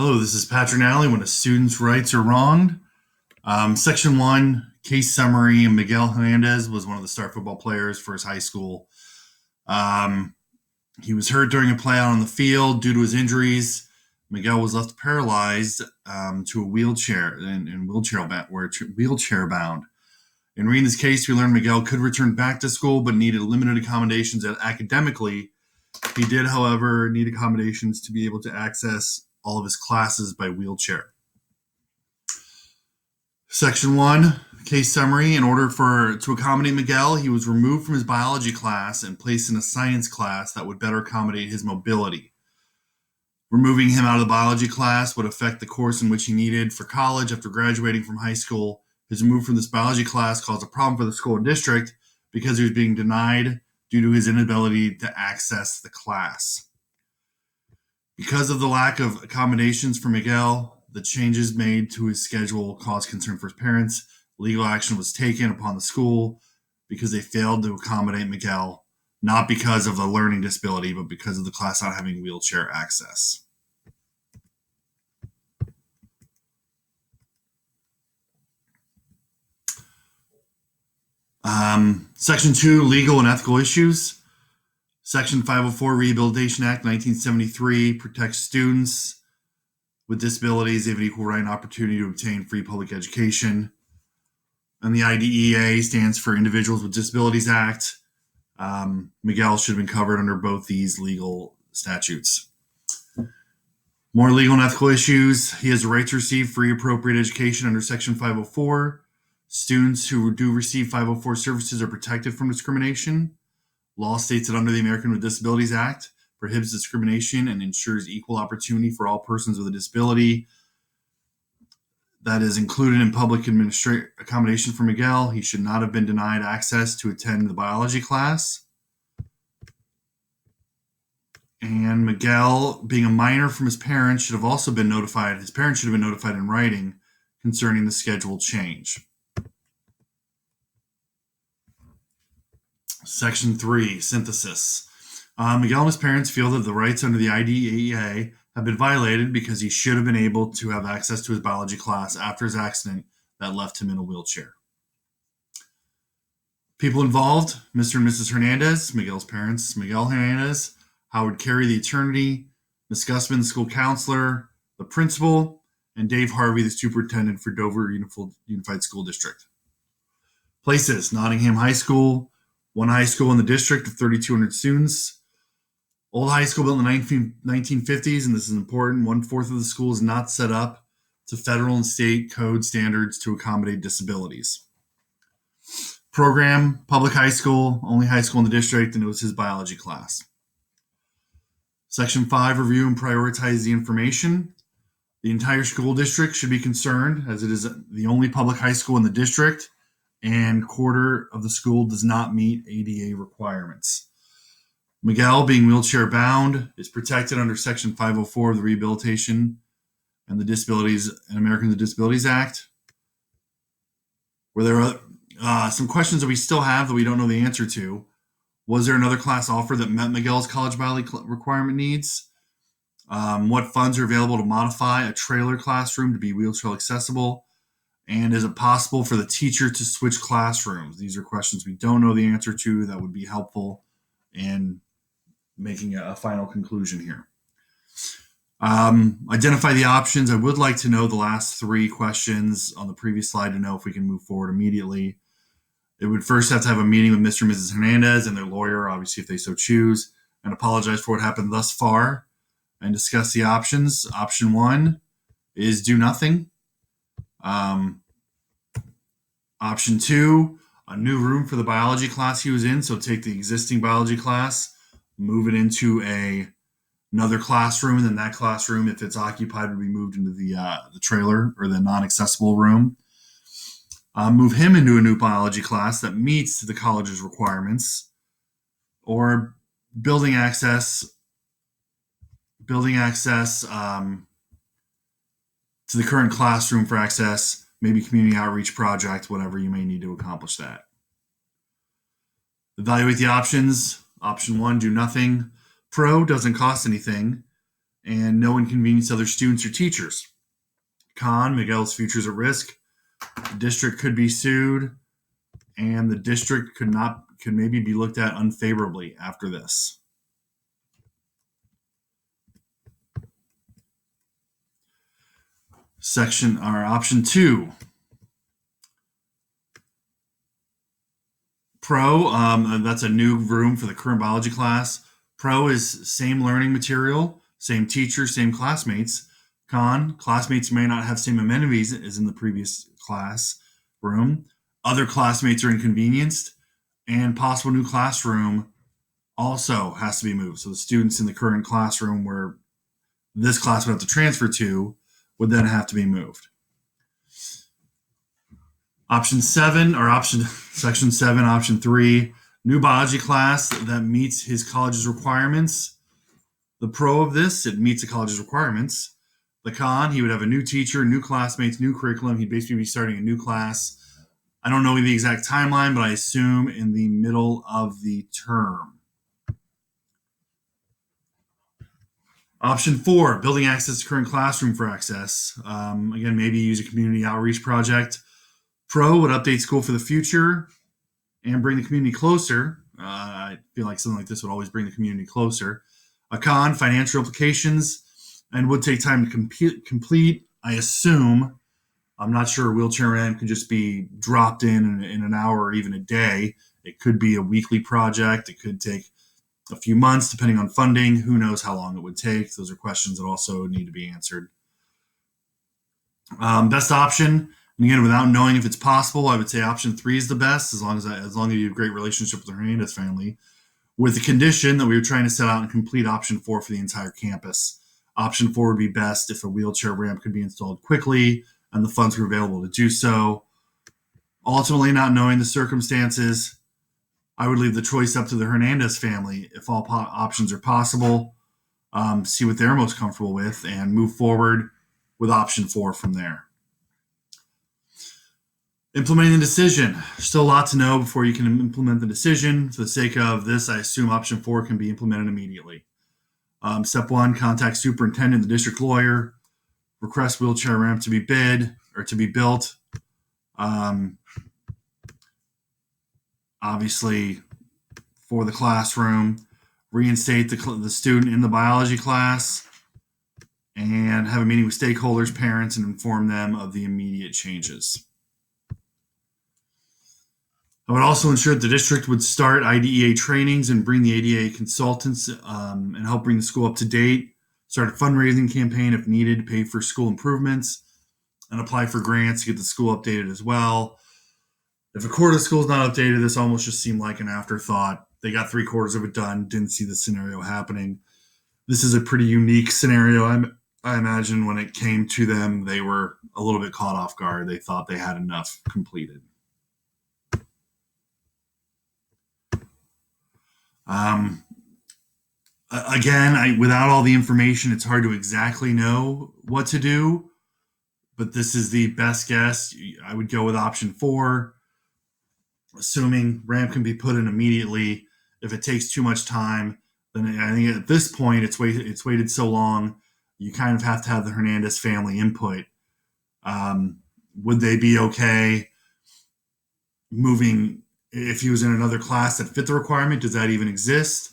Hello, this is Patrick Nally. When a student's rights are wronged. Section 1, case summary. Miguel Hernandez was one of the star football players for his high school. Um, he was hurt during a play out on the field due to his injuries. Miguel was left paralyzed to a wheelchair and wheelchair bound. In reading this case, we learned Miguel could return back to school but needed limited accommodations academically. He did, however, need accommodations to be able to access all of his classes by wheelchair. Section 1, case summary. In order to accommodate Miguel, he was removed from his biology class and placed in a science class that would better accommodate his mobility. Removing him out of the biology class would affect the course in which he needed for college after graduating from high school. His move from this biology class caused a problem for the school and district because he was being denied due to his inability to access the class. Because of the lack of accommodations for Miguel, the changes made to his schedule caused concern for his parents. Legal action was taken upon the school because they failed to accommodate Miguel, not because of the learning disability, but because of the class not having wheelchair access. Section 2, legal and ethical issues. Section 504 Rehabilitation Act 1973 protects students with disabilities. They have an equal right and opportunity to obtain free public education. And the IDEA stands for Individuals with Disabilities Act. Miguel should have been covered under both these legal statutes. More legal and ethical issues. He has a right to receive free appropriate education under Section 504. Students who do receive 504 services are protected from discrimination. Law states that under the American with Disabilities Act, prohibits discrimination and ensures equal opportunity for all persons with a disability. That is included in public accommodation for Miguel. He should not have been denied access to attend the biology class. And Miguel, being a minor from his parents, should have also been notified. His parents should have been notified in writing concerning the schedule change. Section 3, synthesis. Miguel and his parents feel that the rights under the IDEA have been violated because he should have been able to have access to his biology class after his accident that left him in a wheelchair. People involved: Mr. and Mrs. Hernandez, Miguel's parents, Miguel Hernandez, Howard Carey, the attorney, Ms. Gussman, the school counselor, the principal, and Dave Harvey, the superintendent for Dover Unified School District. Places: Nottingham High School, one high school in the district of 3,200 students. Old high school built in the 1950s, and this is important, 1/4 of the school is not set up to federal and state code standards to accommodate disabilities. Program: public high school, only high school in the district, and it was his biology class. Section 5, review and prioritize the information. The entire school district should be concerned, as it is the only public high school in the district, and quarter of the school does not meet ADA requirements. Miguel, being wheelchair bound, is protected under Section 504 of the Rehabilitation and the Disabilities and Americans with Disabilities Act. Were there some questions that we still have that we don't know the answer to? Was there another class offered that met Miguel's college biology requirement needs? What funds are available to modify a trailer classroom to be wheelchair accessible? And is it possible for the teacher to switch classrooms? These are questions we don't know the answer to that would be helpful in making a final conclusion here. Identify the options. I would like to know the last 3 questions on the previous slide to know if we can move forward immediately. It would first have to have a meeting with Mr. and Mrs. Hernandez and their lawyer, obviously, if they so choose, and apologize for what happened thus far and discuss the options. Option 1 is do nothing. Option 2, a new room for the biology class he was in. So take the existing biology class, move it into another classroom, and then that classroom, if it's occupied, would be moved into the trailer or the non-accessible room. Move him into a new biology class that meets the college's requirements, or building access to the current classroom for access, maybe community outreach project, whatever you may need to accomplish that. Evaluate the options. Option 1, do nothing. Pro doesn't cost anything. and no inconvenience to other students or teachers. Con, Miguel's future is at risk. The district could be sued, and the district could maybe be looked at unfavorably after this. Option 2. Pro, that's a new room for the current biology class. Pro is same learning material, same teacher, same classmates. Con, classmates may not have same amenities as in the previous class room. Other classmates are inconvenienced, and possible new classroom also has to be moved. So the students in the current classroom where this class would have to transfer to would then have to be moved. Section 7, option 3, new biology class that meets his college's requirements. The pro of this, it meets the college's requirements. The con, he would have a new teacher, new classmates, new curriculum. He'd basically be starting a new class. I don't know the exact timeline, but I assume in the middle of the term. Option 4, building access to current classroom for access. Again, maybe use a community outreach project. Pro would update school for the future and bring the community closer. I feel like something like this would always bring the community closer. A con, financial implications, and would take time to complete. I assume, I'm not sure a wheelchair ramp could just be dropped in an hour or even a day. It could be a weekly project. It could take a few months depending on funding. Who knows how long it would take? Those are questions that also need to be answered. Best option, and again, without knowing if it's possible, I would say option 3 is the best, as long as you have a great relationship with the Hernandez family, with the condition that we were trying to set out and complete option 4 for the entire campus. Option 4 would be best if a wheelchair ramp could be installed quickly and the funds were available to do so. Ultimately, not knowing the circumstances, I would leave the choice up to the Hernandez family if all options are possible. See what they're most comfortable with and move forward with option 4 from there. Implementing the decision. Still a lot to know before you can implement the decision. For the sake of this, I assume option 4 can be implemented immediately. Step 1, contact superintendent, the district lawyer, request wheelchair ramp to be bid or to be built. Obviously, for the classroom, reinstate the student in the biology class, and have a meeting with stakeholders, parents, and inform them of the immediate changes. I would also ensure that the district would start IDEA trainings and bring the ADA consultants and help bring the school up to date. Start a fundraising campaign if needed to pay for school improvements, and apply for grants to get the school updated as well. If a quarter of the school is not updated, this almost just seemed like an afterthought. They got 3/4 of it done, didn't see the scenario happening. This is a pretty unique scenario. I imagine when it came to them, they were a little bit caught off guard. They thought they had enough completed. Again, without all the information, it's hard to exactly know what to do, but this is the best guess. I would go with option 4, assuming ramp can be put in immediately. If it takes too much time, then I think at this point it's waited so long, you kind of have to have the Hernandez family input. Would they be okay moving if he was in another class that fit the requirement? Does that even exist?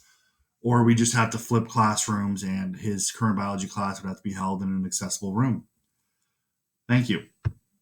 Or we just have to flip classrooms and his current biology class would have to be held in an accessible room? Thank you.